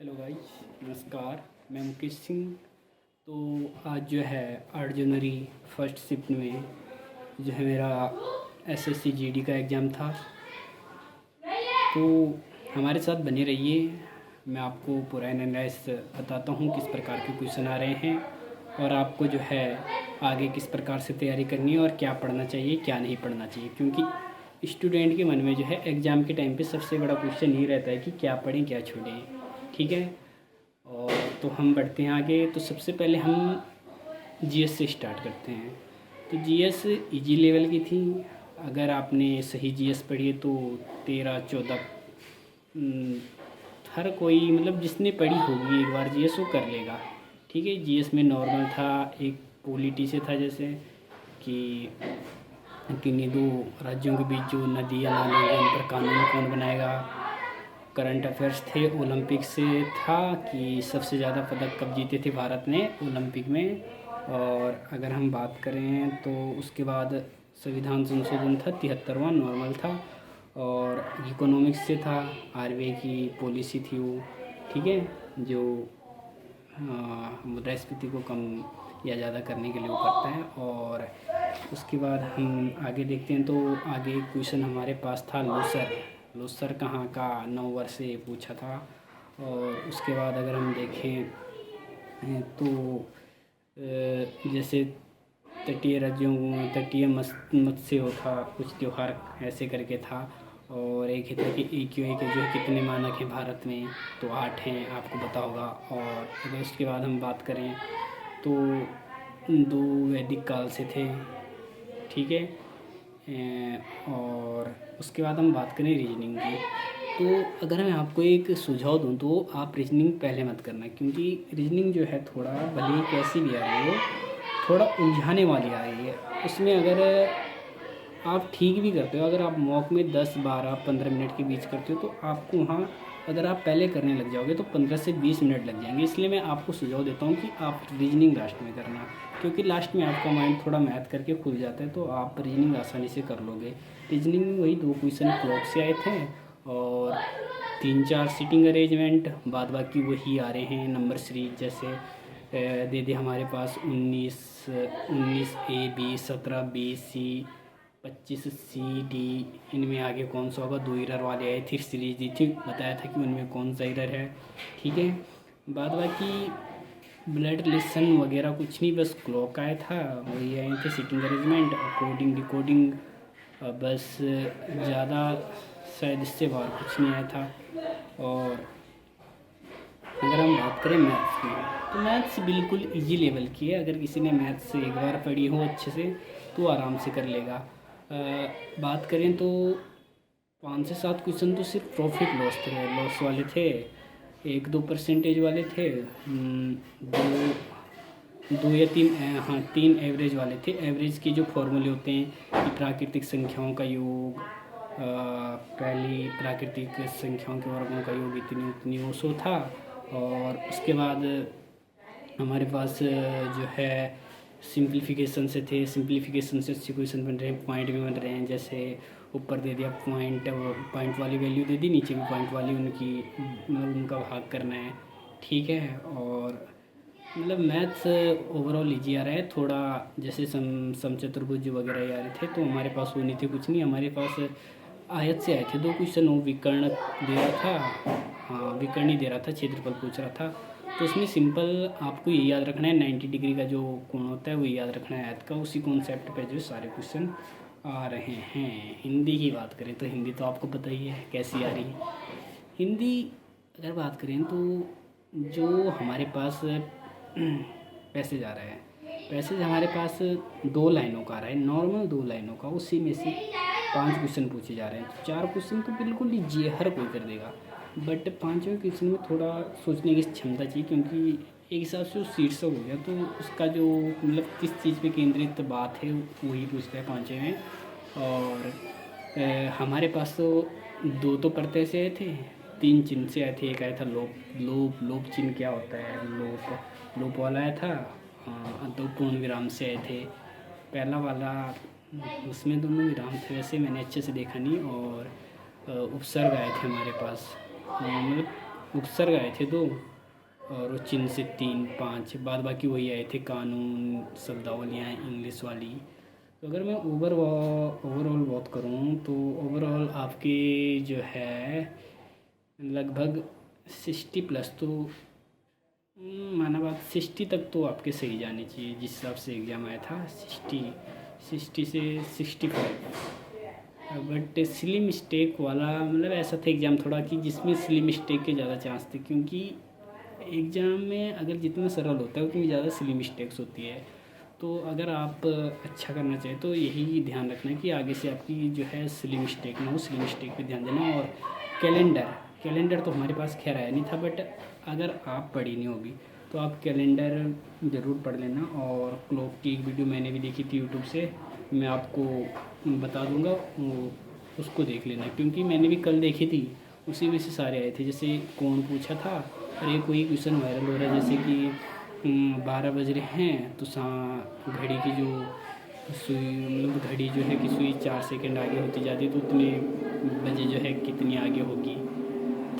Hello guys, नमस्कार। मैं मुकेश सिंह। तो आज जो है 8 जनवरी फर्स्ट शिफ्ट में जो है मेरा एसएससी जीडी का एग्ज़ाम था। तो हमारे साथ बने रहिए। मैं आपको पूरा एनालाइज बताता हूँ किस प्रकार के क्वेश्चन आ रहे हैं और आपको जो है आगे किस प्रकार से तैयारी करनी है और क्या पढ़ना चाहिए क्या नहीं पढ़ना चाहिए, क्योंकि स्टूडेंट के मन में जो है एग्ज़ाम के टाइम पे सबसे बड़ा क्वेश्चन ये रहता है कि क्या पढ़ें क्या छोड़ें। ठीक है। और तो हम बढ़ते हैं आगे। तो सबसे पहले हम जीएस से स्टार्ट करते हैं। तो जीएस इजी लेवल की थी। अगर आपने सही जीएस पढ़ी है तो 13-14 हर कोई मतलब जिसने पढ़ी होगी एक बार जीएस वो कर लेगा। ठीक है। जीएस में नॉर्मल था, एक पॉलिटी से था, जैसे कि किन्हीं दो राज्यों के बीच जो नदियाँ नाले हैं उन पर कानून कौन बनाएगा। करंट अफेयर्स थे। ओलंपिक से था कि सबसे ज़्यादा पदक कब जीते थे भारत ने ओलंपिक में। और अगर हम बात करें तो उसके बाद संविधान संशोधन था, 73वां नॉर्मल था। और इकोनॉमिक्स से था, आरबीआई की पॉलिसी थी वो। ठीक है। जो मुद्रास्फीति को कम या ज़्यादा करने के लिए वो करता है। और उसके बाद हम आगे देखते हैं। तो आगे क्वेश्चन हमारे पास था लोसर कहाँ का 9 वर्ष से पूछा था। और उसके बाद अगर हम देखें तो जैसे तटीय राज्यों तटीय मत्स्य था, कुछ त्यौहार ऐसे करके था। और एक है कि AQI के जो कितने मानक हैं भारत में, तो 8 हैं, आपको पता होगा। और अगर उसके बाद हम बात करें तो 2 वैदिक काल से थे। ठीक है। और उसके बाद हम बात करें रीजनिंग की। तो अगर मैं आपको एक सुझाव दूं तो आप रीजनिंग पहले मत करना, क्योंकि रीजनिंग जो है थोड़ा भले ही कैसी भी आ रही हो, थोड़ा उलझाने वाली आ रही है। उसमें अगर आप ठीक भी करते हो, अगर आप मॉक में 10, 12, 15 मिनट के बीच करते हो तो आपको वहाँ अगर आप पहले करने लग जाओगे तो 15 से 20 मिनट लग जाएंगे। इसलिए मैं आपको सुझाव देता हूँ कि आप रीजनिंग लास्ट में करना, क्योंकि लास्ट में आपका माइंड थोड़ा मैथ करके खुल जाता है तो आप रीजनिंग आसानी से कर लोगे। रीजनिंग में वही 2 क्वेश्चन क्लॉक से आए थे और 3-4 सीटिंग अरेंजमेंट, बाद बाकी वही आ रहे हैं नंबर सीरीज। जैसे दे दे हमारे पास 19 A B, 17 B C, 25 C D. इनमें आगे कौन सा होगा, 2 एरर वाले आए थे, सीरीज दी थी, बताया था कि उनमें कौन सा एरर है। ठीक है। बाद बाकी ब्लड रिलेशन वगैरह कुछ नहीं, बस क्लॉक आया था, वही आए थे सीटिंग अरेंजमेंट, कोडिंग डिकोडिंग, बस ज़्यादा शायद इससे बाहर कुछ नहीं आया था। और अगर हम बात करें मैथ्स की तो मैथ्स बिल्कुल इजी लेवल की है। अगर किसी ने मैथ्स एक बार पढ़ी हो अच्छे से तो आराम से कर लेगा। बात करें तो 5 से 7 क्वेश्चन तो सिर्फ प्रॉफिट लॉस वाले थे, 1-2% वाले थे, दो या तीन, हाँ 3 एवरेज वाले थे। एवरेज के जो फॉर्मूले होते हैं कि प्राकृतिक संख्याओं का योग, पहली प्राकृतिक संख्याओं के वर्गों का योग इतनी उतनी, वो सो था। और उसके बाद हमारे पास जो है सिंप्लीफिकेशन से थे। सिंप्लीफिकेशन से अच्छे क्वेश्चन बन रहे हैं, पॉइंट में बन रहे हैं। जैसे ऊपर दे दिया पॉइंट वाली वैल्यू दे दी, नीचे भी पॉइंट वाली उनकी मतलब उनका भाग करना है। ठीक है। और मतलब मैथ्स ओवरऑल ईजी आ रहा है थोड़ा। जैसे समचतुर्भुज वगैरह आ रहे थे तो हमारे पास वो नहीं थे, कुछ नहीं। हमारे पास आयत से आए थे 2 क्वेश्चन, वो विकर्ण दे रहा था, हाँ विकर्ण ही दे रहा था, क्षेत्रफल पूछ रहा था। तो उसमें सिंपल आपको ये याद रखना है, 90 डिग्री का जो कोण होता है वो याद रखना है आयत का। उसी कॉन्सेप्ट पे जो सारे क्वेश्चन आ रहे हैं। हिंदी की बात करें तो हिंदी तो आपको पता ही है कैसी आ रही है। हिंदी अगर बात करें तो जो हमारे पास पैसेज आ रहा है, पैसेज हमारे पास 2 लाइनों का आ रहा है, नॉर्मल 2 लाइनों का, उसी में से 5 क्वेश्चन पूछे जा रहे हैं। तो 4 क्वेश्चन तो बिल्कुल ईजी है, हर कोई कर देगा। बट 5वें क्वेश्चन में थोड़ा सोचने की क्षमता चाहिए, क्योंकि एक हिसाब से वो शीर्षक हो गया तो उसका जो मतलब किस चीज़ पे केंद्रित बात है वही पूछता है 5वें में। और हमारे पास तो 2 तो प्रत्यय से आए थे, 3 चिन्ह से आए थे। एक आया था लोप चिन्ह क्या होता है, लोप वाला आया था। 2 पूर्ण विराम से आए थे। पहला वाला उसमें दोनों विराम थे, वैसे मैंने अच्छे से देखा नहीं। और उपसर्ग आए थे हमारे पास, मतलब उपसर्ग आए थे 2 और वो चिन्ह से 3-5, बाद बाकी वही आए थे कानून, शब्दावलियाँ इंग्लिश वाली। तो अगर मैं ओवरऑल बात करूँ तो ओवरऑल आपकी जो है लगभग 60+ तो माना बात 60 तक तो आपके सही जाने चाहिए जिस हिसाब से एग्ज़ाम आया था। 60 से 65। बट सिली मिस्टेक वाला मतलब ऐसा था एग्ज़ाम थोड़ा कि जिसमें सिली मिस्टेक के ज़्यादा चांस थे, क्योंकि एग्ज़ाम में अगर जितना सरल होता है उतनी ज़्यादा सिली मिस्टेक्स होती है। तो अगर आप अच्छा करना चाहें तो यही ध्यान रखना कि आगे से आपकी जो है सिली मिस्टेक ना हो, सिली मिस्टेक पे ध्यान देना। और कैलेंडर तो हमारे पास खैर आया नहीं था, बट अगर आप पढ़ी नहीं होगी तो आप कैलेंडर ज़रूर पढ़ लेना। और क्लॉक की एक वीडियो मैंने भी देखी थी यूट्यूब से, मैं आपको बता दूंगा, वो उसको देख लेना, क्योंकि मैंने भी कल देखी थी, उसी में से सारे आए थे। जैसे कौन पूछा था, अरे कोई क्वेश्चन वायरल हो रहा है जैसे कि 12 बज रहे हैं तो घड़ी की जो सुई मतलब घड़ी जो है कि सुई 4 सेकंड आगे होती जाती है, तो उतने बजे जो है कितनी आगे होगी।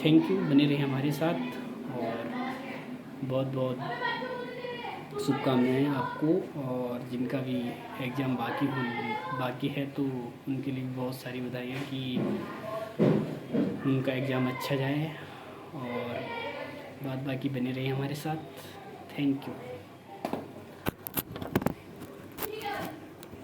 थैंक यू, बने रहे हमारे साथ और बहुत बहुत शुभकामनाएं आपको। और जिनका भी एग्ज़ाम बाकी है तो उनके लिए बहुत सारी बधाइयाँ कि उनका एग्ज़ाम अच्छा जाए। और बाकी बने रहे हमारे साथ। Thank you.